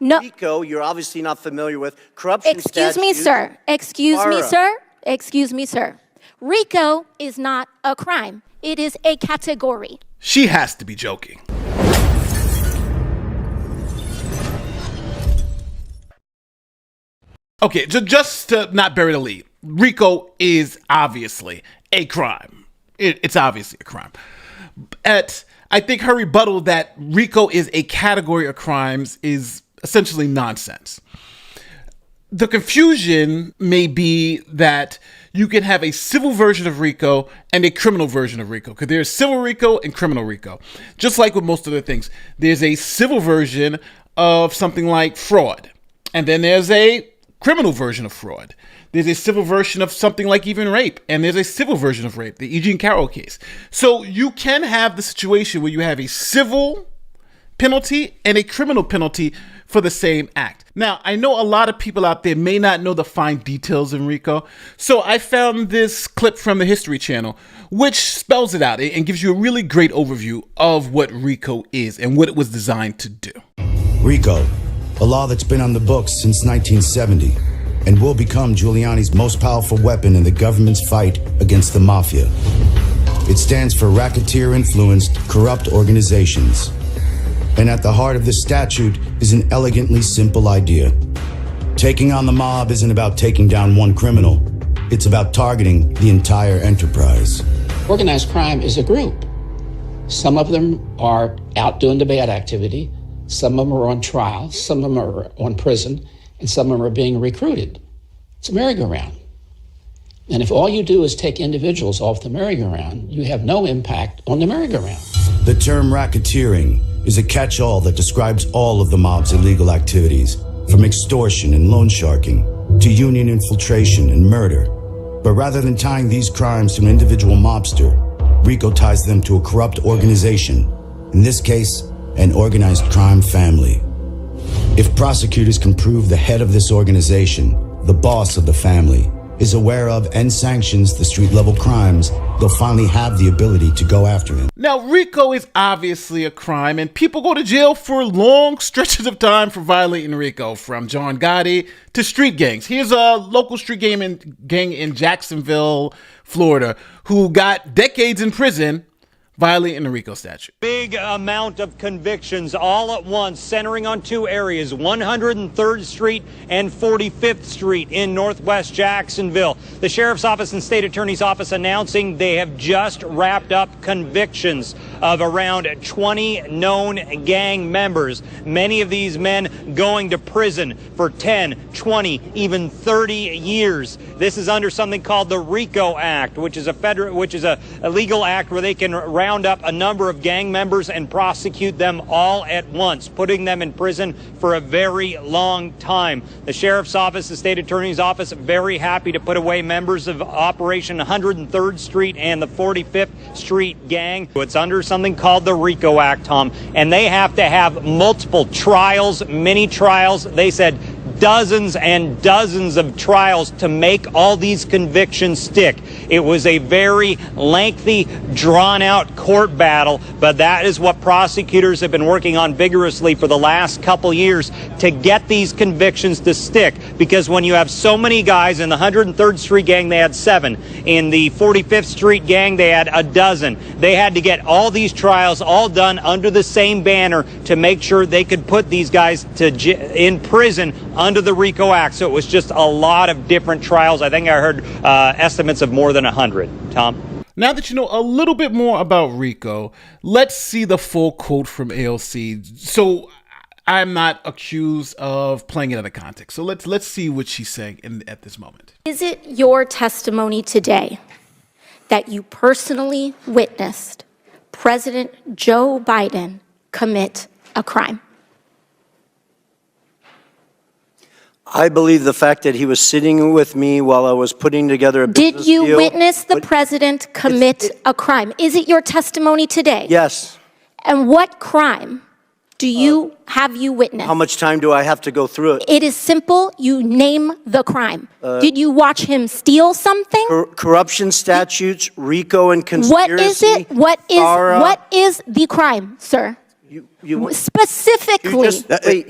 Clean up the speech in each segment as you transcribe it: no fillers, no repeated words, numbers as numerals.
No. RICO, you're obviously not familiar with. Corruption Excuse me, statutes sir. Excuse me, are sir. Excuse me, sir. RICO is not a crime. It is a category. She has to be joking. Okay, just to not bury the lead, RICO is obviously a crime. It's obviously a crime. I think her rebuttal that RICO is a category of crimes is essentially nonsense. The confusion may be that you can have a civil version of RICO and a criminal version of RICO, because there's civil RICO and criminal RICO. Just like with most other things, there's a civil version of something like fraud, and then there's a criminal version of fraud. There's a civil version of something like even rape, and there's a civil version of rape, the E. Jean Carroll case. So you can have the situation where you have a civil penalty and a criminal penalty for the same act. Now, I know a lot of people out there may not know the fine details in RICO, so I found this clip from the History Channel, which spells it out and gives you a really great overview of what RICO is and what it was designed to do. RICO, a law that's been on the books since 1970 and will become Giuliani's most powerful weapon in the government's fight against the mafia. It stands for racketeer-influenced corrupt organizations. And at the heart of this statute is an elegantly simple idea. Taking on the mob isn't about taking down one criminal. It's about targeting the entire enterprise. Organized crime is a group. Some of them are out doing the bad activity. Some of them are on trial. Some of them are on prison. And some of them are being recruited. It's a merry-go-round. And if all you do is take individuals off the merry-go-round, you have no impact on the merry-go-round. The term racketeering is a catch-all that describes all of the mob's illegal activities, from extortion and loan sharking to union infiltration and murder. But rather than tying these crimes to an individual mobster, RICO ties them to a corrupt organization, in this case, an organized crime family. If prosecutors can prove the head of this organization, the boss of the family, is aware of and sanctions the street-level crimes, they'll finally have the ability to go after him. Now, RICO is obviously a crime, and people go to jail for long stretches of time for violating RICO, from John Gotti to street gangs. Here's a local street gang in Jacksonville, Florida, who got decades in prison violating the RICO statute. Big amount of convictions all at once, centering on two areas, 103rd Street and 45th Street in Northwest Jacksonville. The Sheriff's Office and State Attorney's Office announcing they have just wrapped up convictions of around 20 known gang members. Many of these men going to prison for 10, 20, even 30 years. This is under something called the RICO Act, which is a legal act where they can round up a number of gang members and prosecute them all at once, putting them in prison for a very long time. The Sheriff's Office, the State Attorney's Office, very happy to put away members of Operation 103rd Street and the 45th Street gang. It's under something called the RICO Act, Tom, and they have to have multiple trials, mini trials. They said dozens and dozens of trials to make all these convictions stick. It was a very lengthy, drawn-out court battle, but that is what prosecutors have been working on vigorously for the last couple years, to get these convictions to stick. Because when you have so many guys in the 103rd Street gang, they had 7. In the 45th Street gang, they had a dozen. They had to get all these trials all done under the same banner to make sure they could put these guys in prison under the RICO Act. So it was just a lot of different trials. I think I heard estimates of more than 100. Tom? Now that you know a little bit more about RICO, let's see the full quote from AOC. So I'm not accused of playing it out of context. So let's see what she's saying at this moment. Is it your testimony today that you personally witnessed President Joe Biden commit a crime? I believe the fact that he was sitting with me while I was putting together a business deal. Did you witness the president commit a crime? Is it your testimony today? Yes. And what crime have you witnessed? How much time do I have to go through it? It is simple. You name the crime. Did you watch him steal something? Corruption statutes, RICO and conspiracy. What is it? What is the crime, sir? Specifically.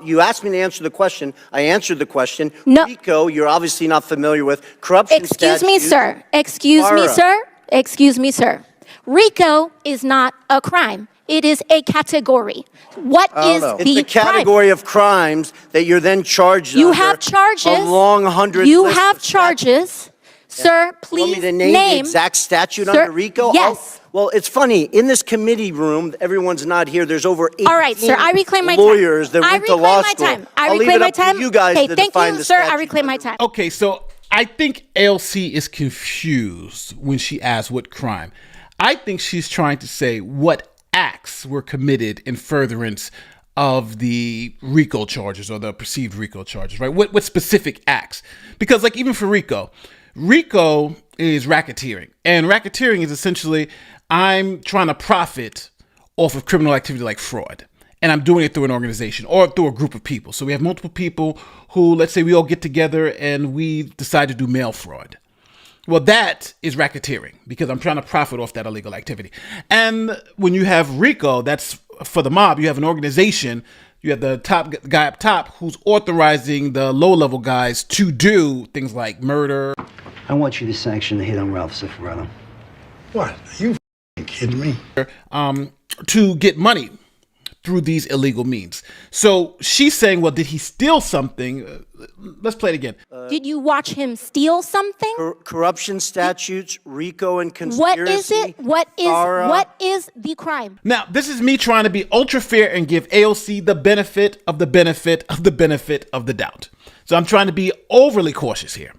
You asked me to answer the question. I answered the question. No. RICO, you're obviously not familiar with. Corruption Excuse me, statute. sir. Excuse me, Mara. sir. Excuse me, sir. RICO is not a crime. It is a category. What is the It's a category crime? of crimes that you're then charged You under have charges. a long 100 You list have of statutes. charges. Sir, You please want me to name the exact statute Sir, under RICO? yes. Well, it's funny. In this committee room, everyone's not here. There's over 18 All right, sir. I reclaim my time. lawyers that went to law school. I I'll leave reclaim it my up to time. you guys Okay, to thank define you, the sir. I statute. reclaim my time. Okay, so I think AOC is confused when she asks what crime. I think she's trying to say what acts were committed in furtherance of the RICO charges or the perceived RICO charges, right? What specific acts? Because like even for RICO is racketeering. And racketeering is essentially I'm trying to profit off of criminal activity like fraud. And I'm doing it through an organization or through a group of people. So we have multiple people who, let's say we all get together and we decide to do mail fraud. Well, that is racketeering because I'm trying to profit off that illegal activity. And when you have RICO, that's for the mob. You have an organization. You have the top guy up top who's authorizing the low-level guys to do things like murder. I want you to sanction the hit on Ralph Cifaretto. What? Are you kidding me? To get money through these illegal means. So she's saying, well, did he steal something? Let's play it again. Did you watch him steal something? Corruption statutes, RICO and conspiracy. What is it? What is the crime? Now, this is me trying to be ultra fair and give AOC the benefit of the benefit of the benefit of the doubt. So I'm trying to be overly cautious here.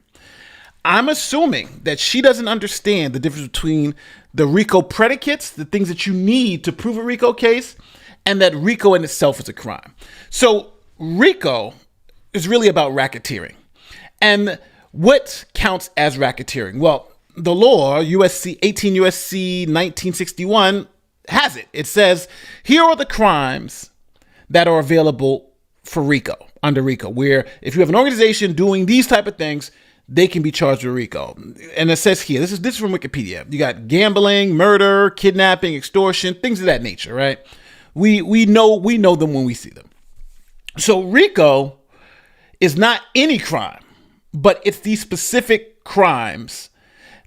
I'm assuming that she doesn't understand the difference between the RICO predicates, the things that you need to prove a RICO case, and that RICO in itself is a crime. So RICO is really about racketeering. And what counts as racketeering? Well, the law, 18 USC 1961, has it. It says, here are the crimes that are available for RICO, under RICO, where if you have an organization doing these type of things, they can be charged with RICO. And it says here, this is from Wikipedia. You got gambling, murder, kidnapping, extortion, things of that nature, right? We know them when we see them. So RICO is not any crime, but it's these specific crimes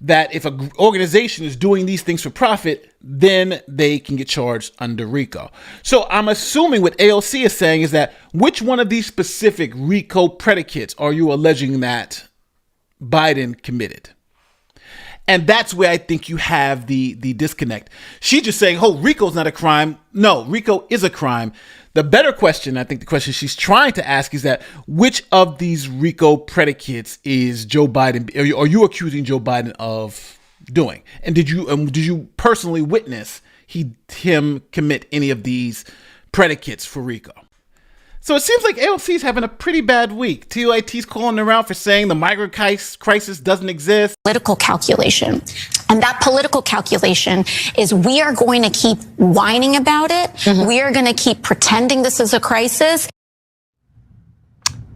that if an organization is doing these things for profit, then they can get charged under RICO. So I'm assuming what AOC is saying is that which one of these specific RICO predicates are you alleging that Biden committed? And that's where I think you have the disconnect. She's just saying, oh, RICO's not a crime. No, RICO is a crime. The better question, I think the question she's trying to ask is that which of these RICO predicates is Joe Biden, are you accusing Joe Biden of doing? And did you personally witness him commit any of these predicates for RICO? So it seems like AOC's having a pretty bad week. TOIT's calling around for saying the migrant crisis doesn't exist. Political calculation. And that political calculation is we are going to keep whining about it. Mm-hmm. We are going to keep pretending this is a crisis.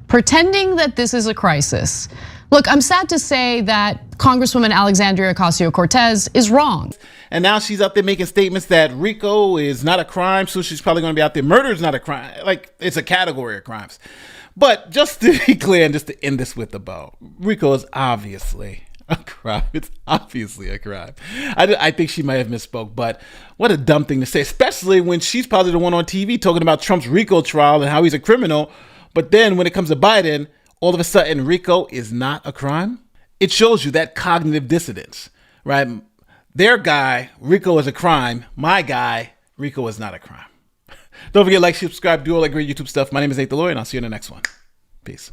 Pretending that this is a crisis. Look, I'm sad to say that Congresswoman Alexandria Ocasio-Cortez is wrong. And now she's out there making statements that RICO is not a crime, so she's probably going to be out there. Murder is not a crime. Like, it's a category of crimes. But just to be clear and just to end this with a bow, RICO is obviously a crime. It's obviously a crime. I think she might have misspoke, but what a dumb thing to say, especially when she's probably the one on TV talking about Trump's RICO trial and how he's a criminal. But then when it comes to Biden, all of a sudden RICO is not a crime. It shows you that cognitive dissonance, right? Their guy, RICO is a crime. My guy, RICO is not a crime. Don't forget to like, subscribe, do all that great YouTube stuff. My name is Nate the Lawyer, and I'll see you in the next one. Peace.